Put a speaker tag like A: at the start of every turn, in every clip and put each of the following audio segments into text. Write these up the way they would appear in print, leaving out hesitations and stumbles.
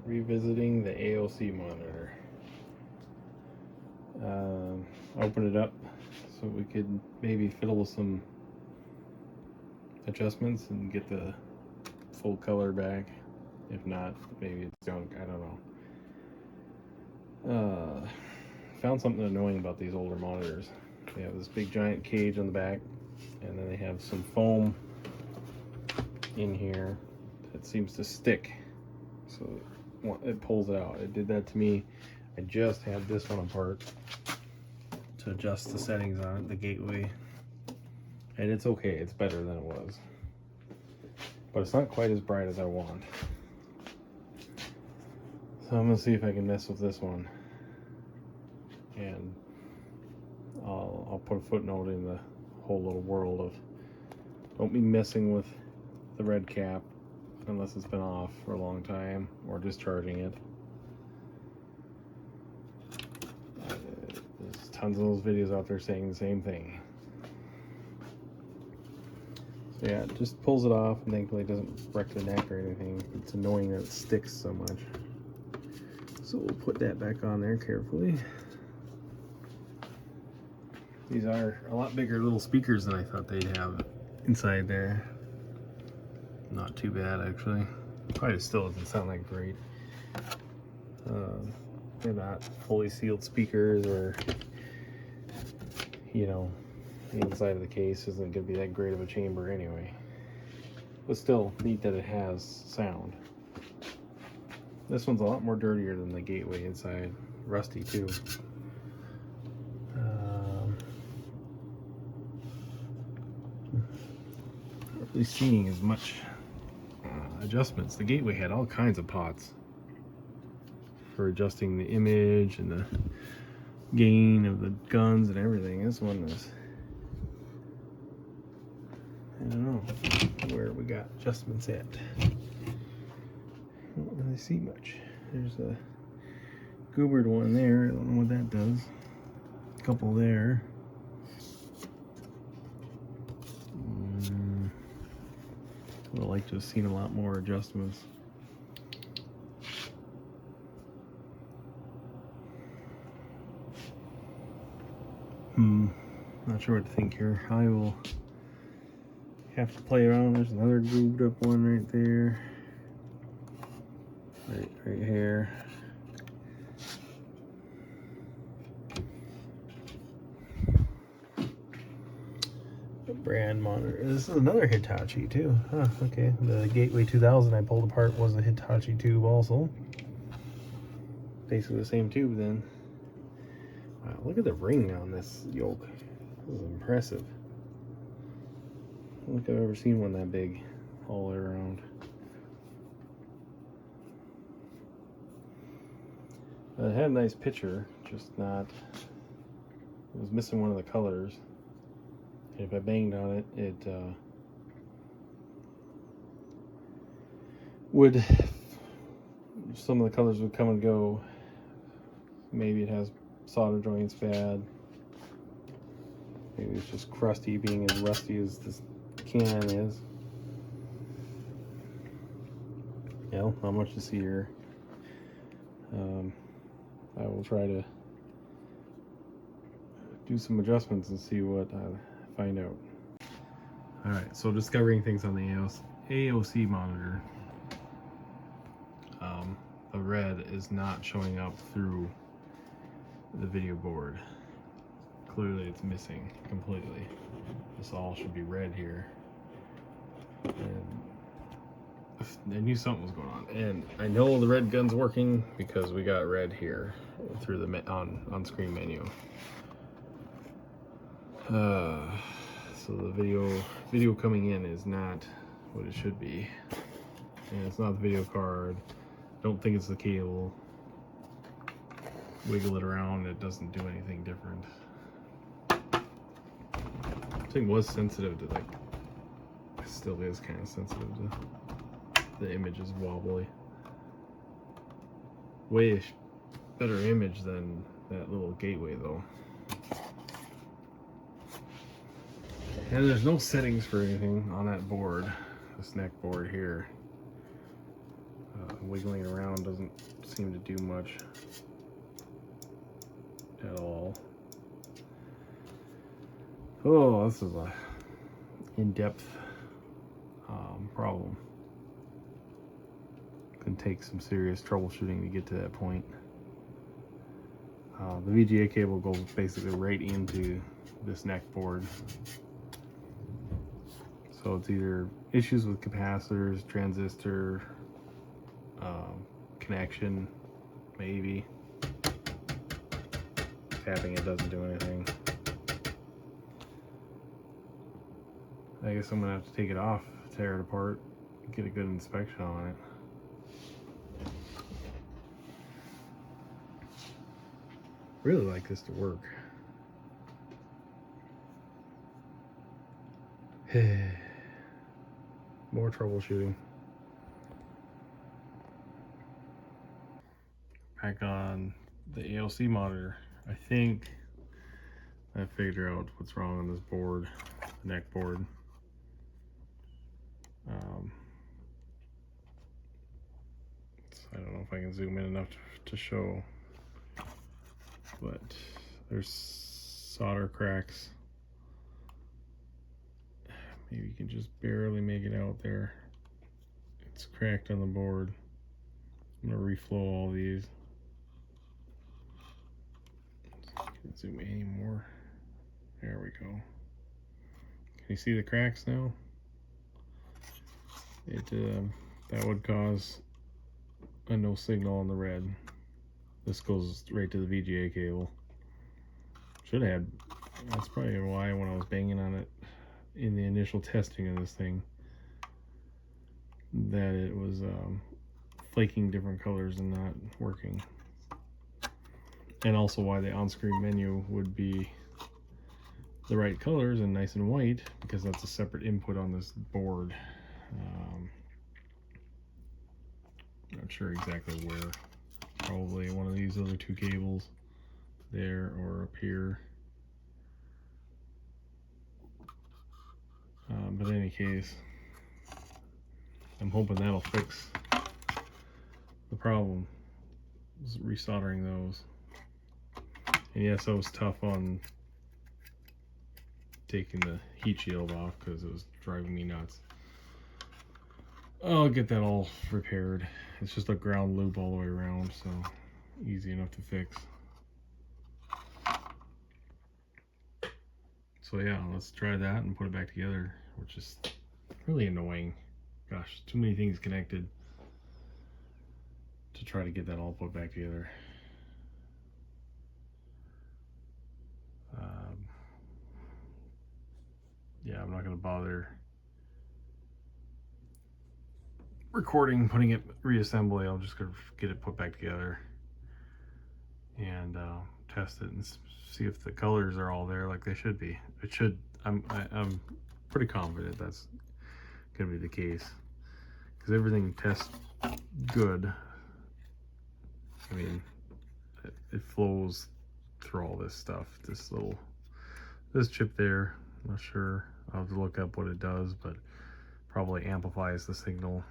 A: Revisiting the AOC monitor. Open it up so we could maybe fiddle with some adjustments and get the full color back. If not, maybe it's junk, I don't know. Found something annoying about these older monitors. They have this big giant cage on the back, and then they have some foam in here that seems to stick, so it pulls it out. It did that to me. I just had this one apart to adjust the settings on it, the gateway, and it's okay. It's better than it was, but it's not quite as bright as I want. So I'm gonna see if I can mess with this one, and I'll put a footnote in the whole little world of don't be messing with the red cap unless it's been off for a long time or discharging it. There's tons of those videos out there saying the same thing. So yeah, it just pulls it off, and thankfully it doesn't wreck the neck or anything. It's annoying that it sticks so much. So we'll put that back on there carefully. These are a lot bigger little speakers than I thought they'd have inside there. Not too bad, actually. Probably still doesn't sound that great. They're not fully sealed speakers, or, you know, the inside of the case isn't going to be that great of a chamber anyway. But still, neat that it has sound. This one's a lot more dirtier than the gateway inside. Rusty, too. Not really seeing as much adjustments. The gateway had all kinds of pots for adjusting the image and the gain of the guns and everything. This one was, I don't know where we got adjustments at. Don't really see much. There's a goobered one there. I don't know what that does. A couple there. I would like to have seen a lot more adjustments. Not sure what to think here. I will have to play around. There's another grooved up one right there. Right here. A brand monitor. This is another Hitachi too. Huh, okay. The Gateway 2000 I pulled apart was a Hitachi tube also. Basically the same tube then. Wow, look at the ring on this yoke. This is impressive. I don't think I've ever seen one that big all the way around. It had a nice picture, just not, it was missing one of the colors. And if I banged on it, would, some of the colors would come and go. Maybe it has solder joints bad. Maybe it's just crusty, being as rusty as this can is. Yeah, not much to see here. I will try to do some adjustments and see what I find out. Alright, so discovering things on the AOC monitor. The red is not showing up through the video board. Clearly it's missing completely. This all should be red here. And I knew something was going on, and I know the red gun's working because we got red here through the on-screen menu. So the video coming in is not what it should be, and it's not the video card. Don't think it's the cable. Wiggle it around, it doesn't do anything different. This thing was sensitive to, like, it still is kind of sensitive to. The image is wobbly. Way better image than that little gateway though. And there's no settings for anything on that board, this neck board here. wiggling around doesn't seem to do much at all. Oh, this is a in-depth problem. Can take some serious troubleshooting to get to that point. The VGA cable goes basically right into this neck board. So it's either issues with capacitors, transistor, connection, maybe. Tapping it doesn't do anything. I guess I'm gonna have to take it off, tear it apart, get a good inspection on it. Really like this to work. More troubleshooting. Back on the AOC monitor. I think I figured out what's wrong on this board, the neck board. I don't know if I can zoom in enough to show, but there's solder cracks. Maybe you can just barely make it out there. It's cracked on the board. I'm gonna reflow all these. Can't zoom any more. There we go. Can you see the cracks now? That would cause a no signal on the red. This goes right to the VGA cable. Should have. That's probably why when I was banging on it in the initial testing of this thing, that it was flaking different colors and not working. And also why the on-screen menu would be the right colors and nice and white, because that's a separate input on this board. Not sure exactly where. Probably one of these other two cables there or up here. But in any case, I'm hoping that'll fix the problem. Just resoldering those. And yes, I was tough on taking the heat shield off because it was driving me nuts. I'll get that all repaired. It's just a ground loop all the way around, so easy enough to fix. So yeah, let's try that and put it back together, which is really annoying. Gosh, too many things connected to try to get that all put back together. Yeah, I'm not going to bother recording, putting it, reassembly. I'll just go get it put back together and test it and see if the colors are all there like they should be. It should. I'm pretty confident that's gonna be the case because everything tests good. I mean, it flows through all this stuff. This chip there, I'm not sure. I'll have to look up what it does, but probably amplifies the signal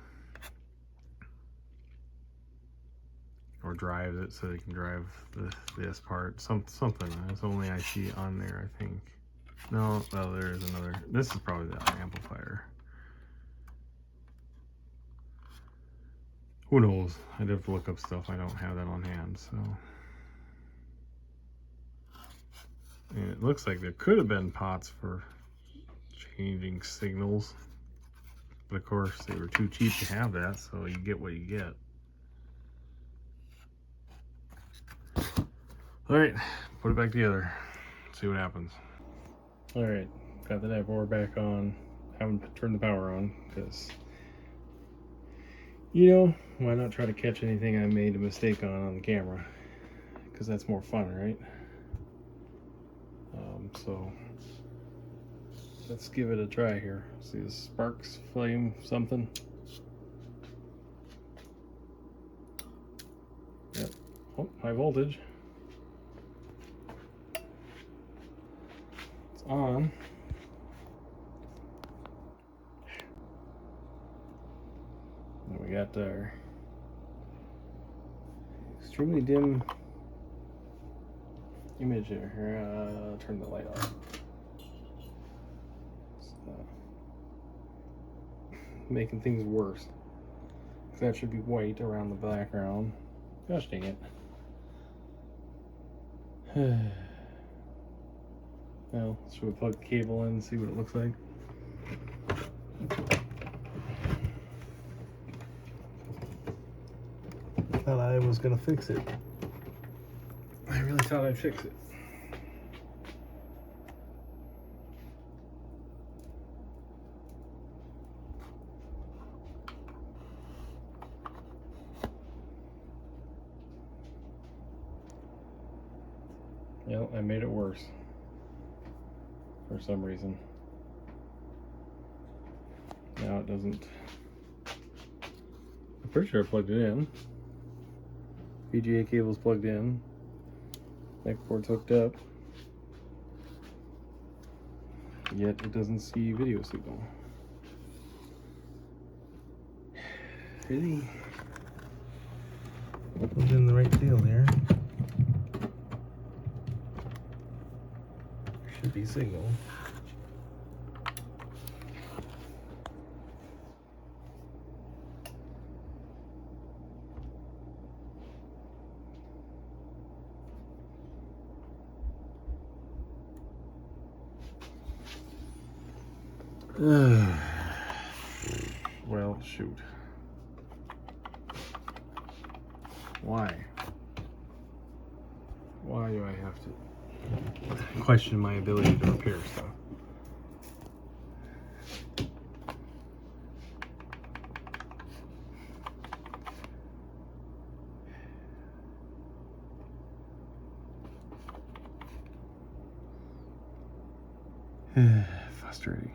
A: or drives it so they can drive this part. Something. That's the only I see on there, I think. No, well, there is another. This is probably the amplifier. Who knows? I'd have to look up stuff. I don't have that on hand, so. And it looks like there could have been pots for changing signals, but of course they were too cheap to have that, so you get what you get. All right, put it back together, see what happens. All right, got the net board back on. Haven't turned the power on because, you know, why not try to catch anything I made a mistake on the camera? Because that's more fun, right? So let's give it a try here. See the sparks, flame, something. Yep. Oh, high voltage. It's on. What we got there? extremely dim image here. Turn the light off. Making things worse. That should be white around the background. Gosh dang it. Well, should we plug the cable in and see what it looks like? Thought I was gonna fix it. I really thought I'd fix it. Well, I made it worse for some reason. Now it doesn't. I'm pretty sure I plugged it in. VGA cable's plugged in. Neck board's hooked up. Yet it doesn't see video signal. Really? Plugged in the right field here. Should be signal. Well, shoot. Why? Why do I have to question my ability to repair stuff? Frustrating.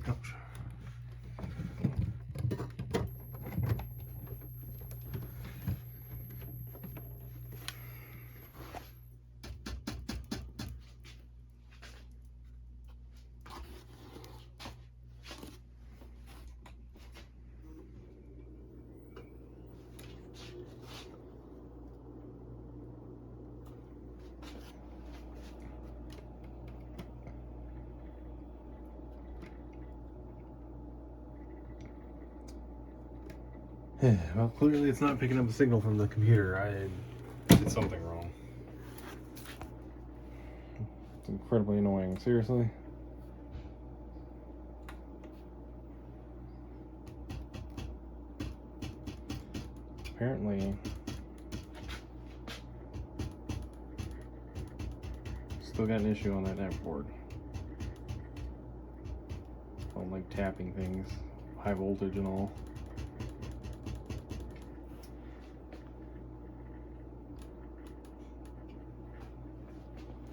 A: Ouch. Well, clearly it's not picking up a signal from the computer. I did something wrong. It's incredibly annoying. Seriously? Apparently, still got an issue on that netboard. board. I don't like tapping things, high voltage and all.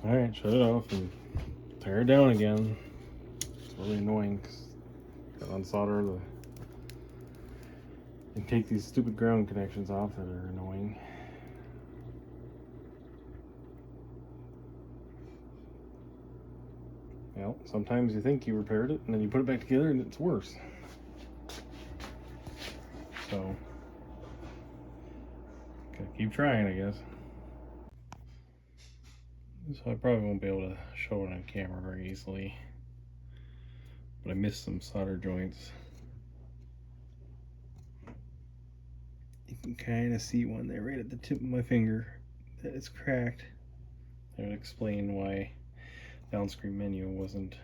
A: Alright, shut it off and tear it down again. It's really annoying because gotta unsolder the and take these stupid ground connections off that are annoying. Well, sometimes you think you repaired it and then you put it back together and it's worse. So, gotta keep trying, I guess. So I probably won't be able to show it on camera very easily, but I missed some solder joints. You can kind of see one there right at the tip of my finger that is cracked. That would explain why the on-screen menu wasn't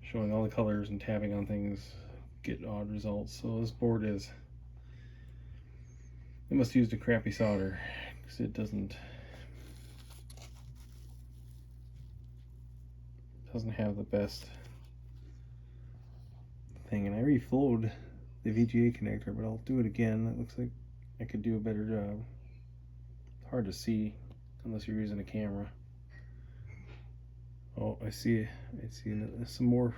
A: showing all the colors, and tapping on things get odd results. So this board is, they must have used a crappy solder because it doesn't have the best thing. And I reflowed the VGA connector, but I'll do it again. It looks like I could do a better job. It's hard to see unless you're using a camera. Oh, I see some more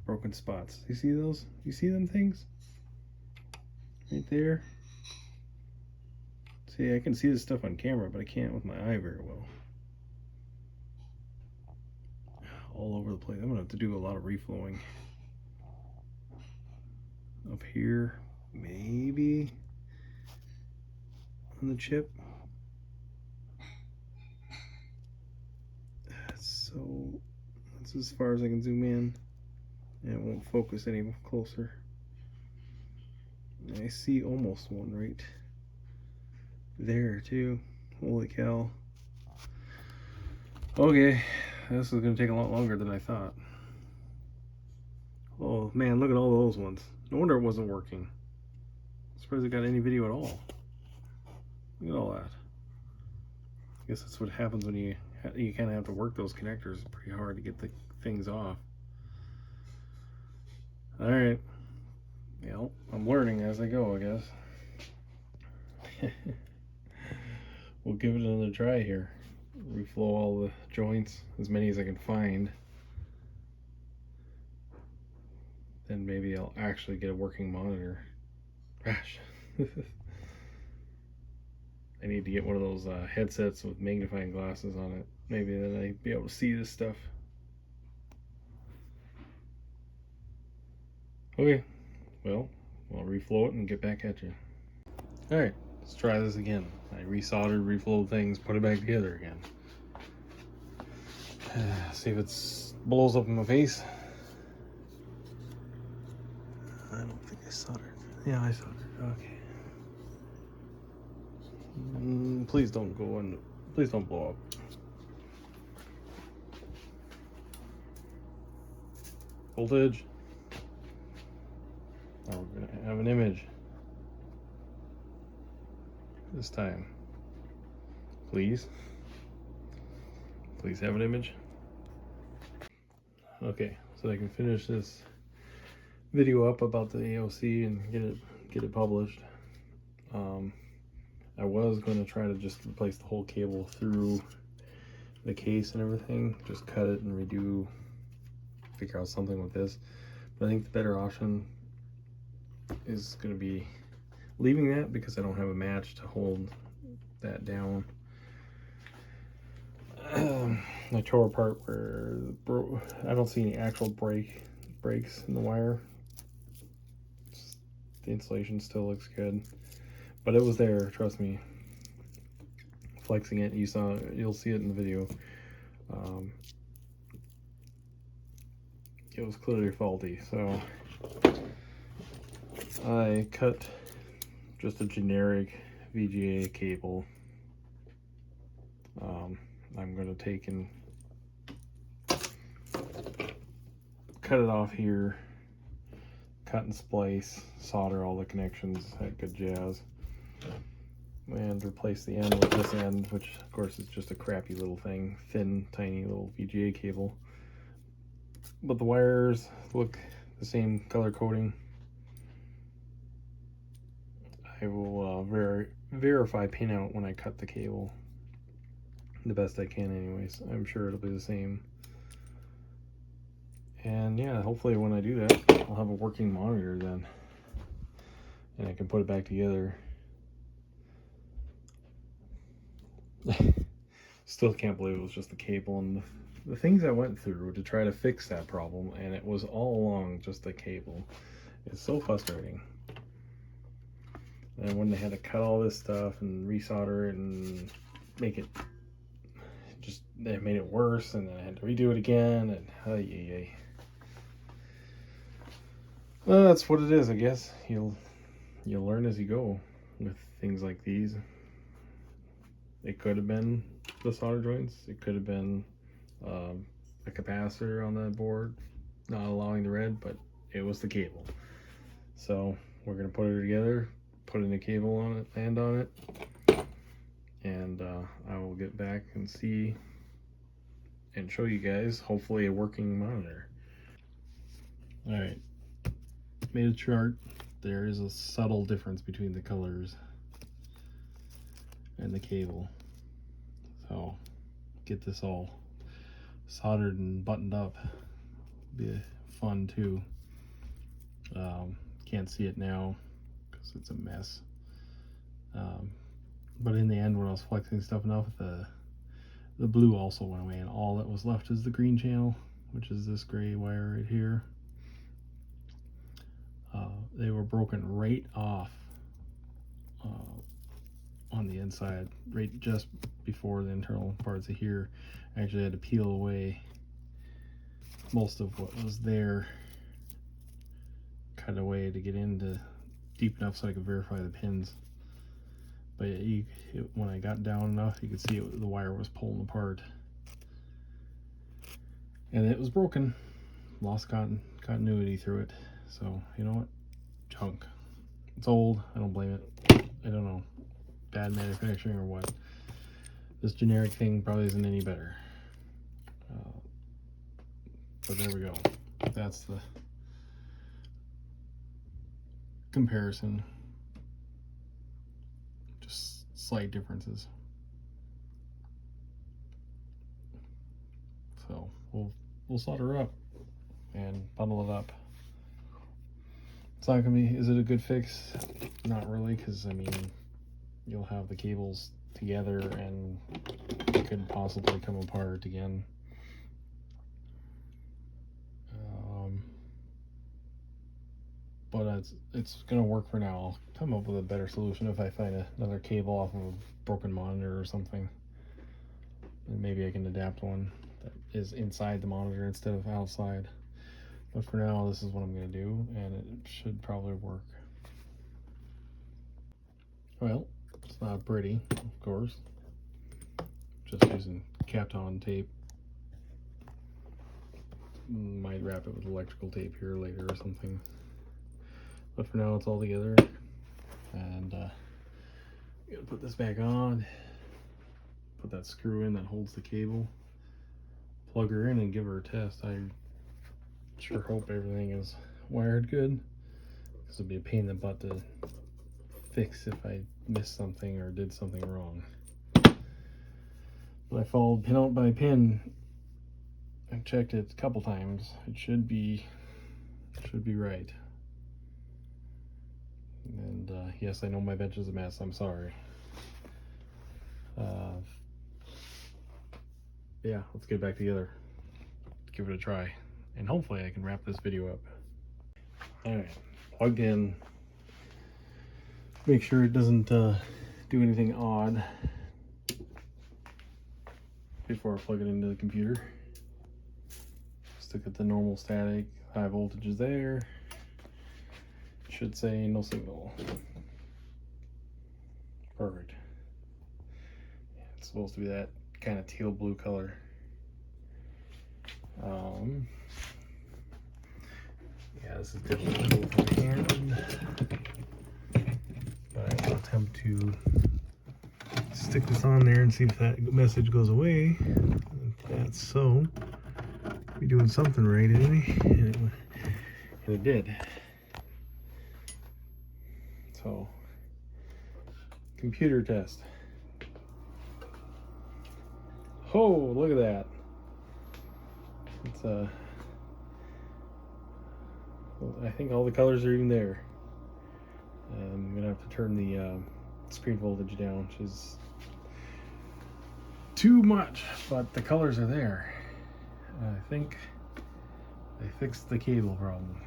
A: broken spots. You see those? You see them things? Right there? See, I can see this stuff on camera, but I can't with my eye very well. All over the place. I'm gonna have to do a lot of reflowing. Up here, maybe on the chip. So that's as far as I can zoom in, and it won't focus any closer. I see almost one right there too. Holy cow. Okay, this is gonna take a lot longer than I thought. Oh man, look at all those ones. No wonder it wasn't working. I'm surprised it got any video at all. Look at all that. I guess that's what happens when you kind of have to work those connectors pretty hard to get the things off. All right. Well, I'm learning as I go, I guess. We'll give it another try here. Reflow all the joints, as many as I can find. Then maybe I'll actually get a working monitor. Gosh. I need to get one of those headsets with magnifying glasses on it. Maybe then I'd be able to see this stuff. Okay, well, I'll reflow it and get back at you. Alright, let's try this again. I resoldered, reflowed things, put it back together again. See if it blows up in my face. I don't think I soldered. Yeah, I soldered. Okay. Please don't go in. Please don't blow up. Voltage. Now we're gonna have an image. This time. Please. Please have an image. Okay, so I can finish this video up about the AOC and get it published. I was going to try to just replace the whole cable through the case and everything, just cut it and redo, figure out something with this. But I think the better option is going to be leaving that, because I don't have a match to hold that down. I tore apart where I don't see any actual breaks in the wire. The insulation still looks good, but it was there, trust me. Flexing it, you'll see it in the video. It was clearly faulty, so I cut just a generic VGA cable. I'm going to take and cut it off here, cut and splice, solder all the connections, that good jazz, and replace the end with this end, which of course is just a crappy little thing, thin, tiny little VGA cable. But the wires look the same color coding. I will verify pinout when I cut the cable, the best I can anyways. I'm sure it'll be the same. And yeah, hopefully when I do that, I'll have a working monitor then, and I can put it back together. Still can't believe it was just the cable and the things I went through to try to fix that problem, and it was all along just the cable. It's so frustrating. And when they had to cut all this stuff and resolder it and make it, they made it worse, and then I had to redo it again, and well, that's what it is, I guess. You'll learn as you go with things like these. It could have been the solder joints. It could have been a capacitor on that board not allowing the red, but it was the cable. So we're gonna put it together, put a new cable on it, land on it, and I will get back and see and show you guys hopefully a working monitor. All right, made a chart. There is a subtle difference between the colors and the cable, so get this all soldered and buttoned up. Be fun too. Can't see it now because it's a mess, But in the end, when I was flexing stuff enough, the blue also went away, and all that was left is the green channel, which is this gray wire right here. They were broken right off on the inside, right just before the internal parts of here. I actually had to peel away most of what was there, cut away to get into deep enough so I could verify the pins. But when I got down enough, you could see the wire was pulling apart, and it was broken. Lost continuity through it. So you know what? Junk. It's old. I don't blame it. I don't know, bad manufacturing or what. This generic thing probably isn't any better. But there we go. That's the comparison. Just slight differences. So we'll solder up and bundle it up. It's not gonna be, is it a good fix? Not really, because I mean, you'll have the cables together and it could possibly come apart again. But it's gonna work for now. I'll come up with a better solution if I find another cable off of a broken monitor or something. And maybe I can adapt one that is inside the monitor instead of outside. But for now, this is what I'm going to do, and it should probably work. Well, it's not pretty, of course. Just using Kapton tape. Might wrap it with electrical tape here later or something. But for now, it's all together. And I'm going to put this back on. Put that screw in that holds the cable. Plug her in and give her a test. I sure hope everything is wired good, because it'd be a pain in the butt to fix if I missed something or did something wrong. But I followed pin out by pin and checked it a couple times. It should be right. And yes, I know my bench is a mess. I'm sorry. Yeah, let's get back together. Give it a try. And hopefully I can wrap this video up. Alright, plugged in. Make sure it doesn't do anything odd before I plug it into the computer. Stick at the normal static, high voltage is there. Should say no signal. Perfect. It's supposed to be that kind of teal blue color. Yeah, this is definitely cool from hand, but I will attempt to stick this on there and see if that message goes away. If that's so, be doing something right, isn't he? And it did. So, computer test. Oh, look at that. It's I think all the colors are even there. I'm gonna have to turn the screen voltage down, which is too much, but the colors are there. I think I fixed the cable problem.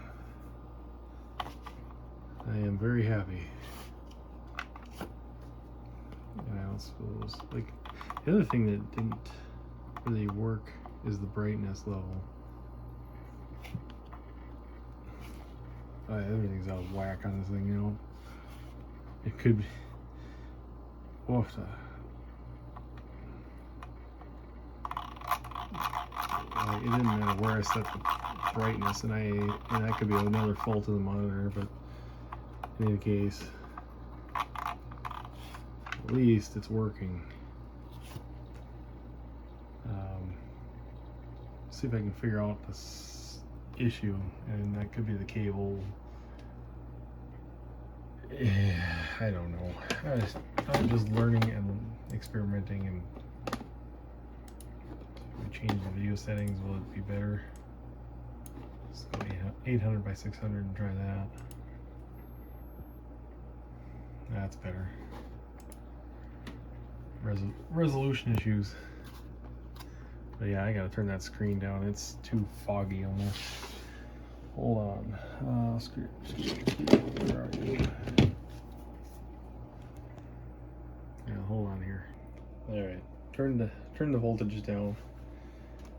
A: I am very happy. And I don't suppose, like, the other thing that didn't really work is the brightness level. Everything's out of whack on this thing, you know. It could be. It didn't matter where I set the brightness, and that could be another fault of the monitor. But in any case, at least it's working. See if I can figure out this issue, and that could be the cable. I don't know. I'm just learning and experimenting, and if we change the video settings, will it be better? Let's go 800 by 600 and try that. That's better. resolution issues. But yeah, I gotta turn that screen down. It's too foggy almost. Hold on. Where are you? Yeah, hold on here. Alright. Turn the voltage down.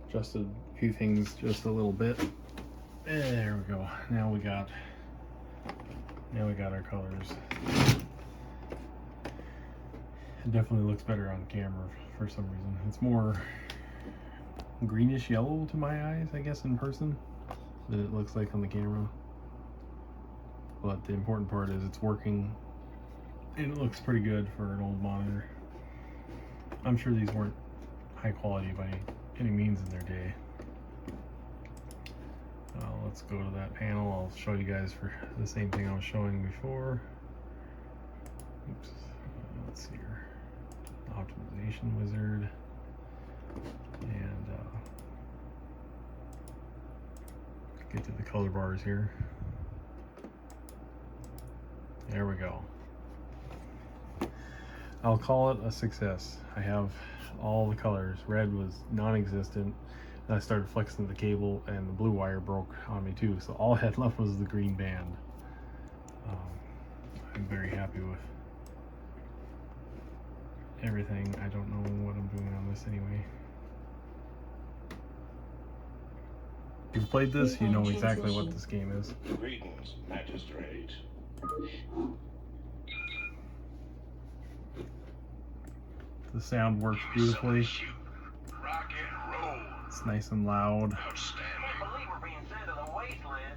A: Adjusted a few things just a little bit. There we go. Now we got our colors. It definitely looks better on camera for some reason. It's more greenish yellow to my eyes, I guess, in person than it looks like on the camera. But the important part is it's working and it looks pretty good for an old monitor. I'm sure these weren't high quality by any means in their day. Let's go to that panel. I'll show you guys for the same thing I was showing before. Oops. Let's see here. Optimization wizard. And get to the color bars here. There we go. I'll call it a success. I have all the colors. Red was non-existent. And I started flexing the cable and the blue wire broke on me too. So all I had left was the green band. I'm very happy with everything. I don't know what I'm doing on this anyway. If you've played this, you know exactly what this game is.
B: Greetings, Magistrate.
A: The sound works beautifully. It's nice and loud.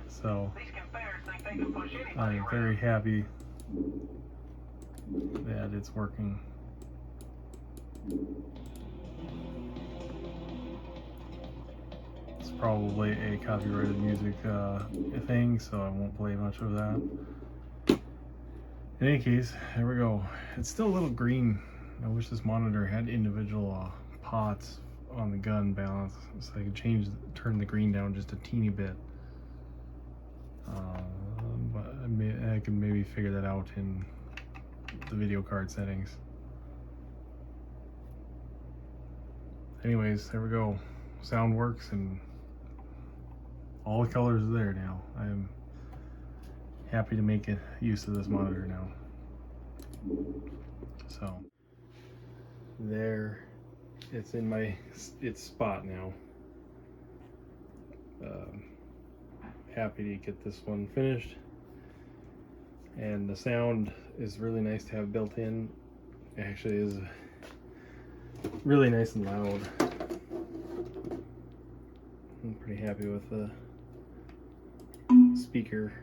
A: So I am very happy that it's working. It's probably a copyrighted music thing, so I won't play much of that. In any case, here we go. It's still a little green. I wish this monitor had individual pots on the gun balance so I could turn the green down just a teeny bit. But I can maybe figure that out in the video card settings. Anyways, there we go. Sound works and all the colors are there now. I am happy to make use of this monitor now. So there, it's in its spot now. Happy to get this one finished, and the sound is really nice to have built in. It actually is really nice and loud. I'm pretty happy with the speaker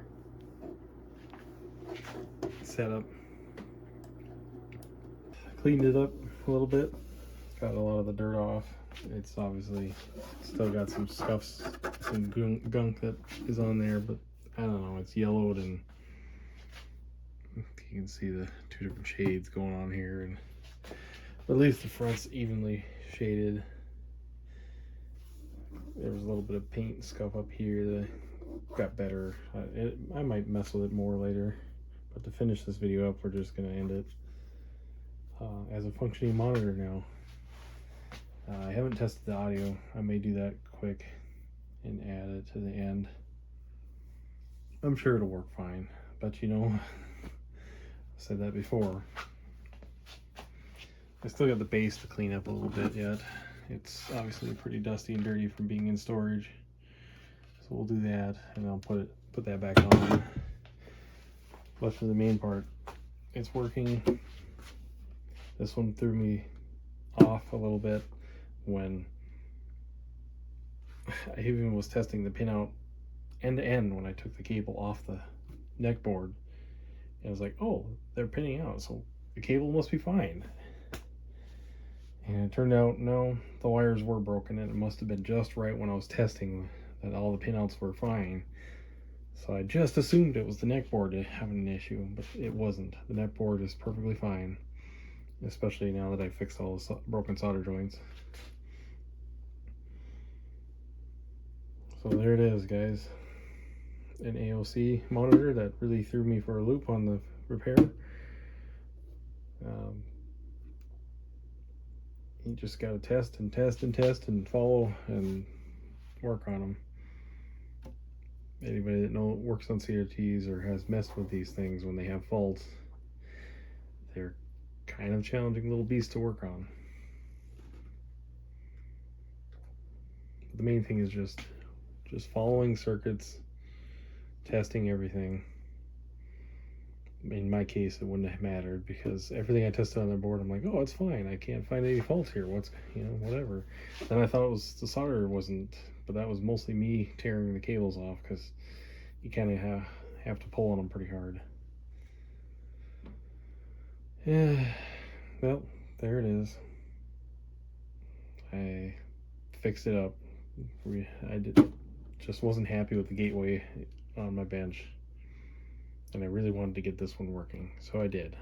A: setup. Cleaned it up a little bit, got a lot of the dirt off. It's obviously still got some scuffs, some gunk that is on there, but I don't know, it's yellowed and you can see the two different shades going on here, and at least the front's evenly shaded. There was a little bit of paint scuff up here that got better. I might mess with it more later, but to finish this video up, we're just going to end it as a functioning monitor now. I haven't tested the audio. I may do that quick and add it to the end. I'm sure it'll work fine, but you know, I said that before. I still got the base to clean up a little bit yet. It's obviously pretty dusty and dirty from being in storage, so we'll do that and I'll put that back on. But for the main part, it's working. This one threw me off a little bit when I even was testing the pin out end to end when I took the cable off the neck board. And I was like, oh, they're pinning out, so the cable must be fine. And it turned out, no, the wires were broken, and it must have been just right when I was testing that all the pinouts were fine. So I just assumed it was the neck board having an issue, but it wasn't. The neck board is perfectly fine, especially now that I fixed all the broken solder joints. So there it is, guys. An AOC monitor that really threw me for a loop on the repair. You just got to test and test and test and follow and work on them. Anybody that works on CRTs or has messed with these things when they have faults, they're kind of challenging little beasts to work on. But the main thing is just following circuits, testing everything. In my case, it wouldn't have mattered because everything I tested on the board, I'm like, oh, it's fine. I can't find any faults here. What's, whatever. Then I thought it was the solder wasn't, but that was mostly me tearing the cables off because you kind of have to pull on them pretty hard. Yeah, well, there it is. I fixed it up. Just wasn't happy with the gateway on my bench. And I really wanted to get this one working, so I did.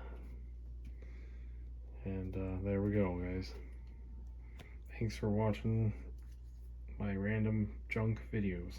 A: And there we go, guys. Thanks for watching my random junk videos.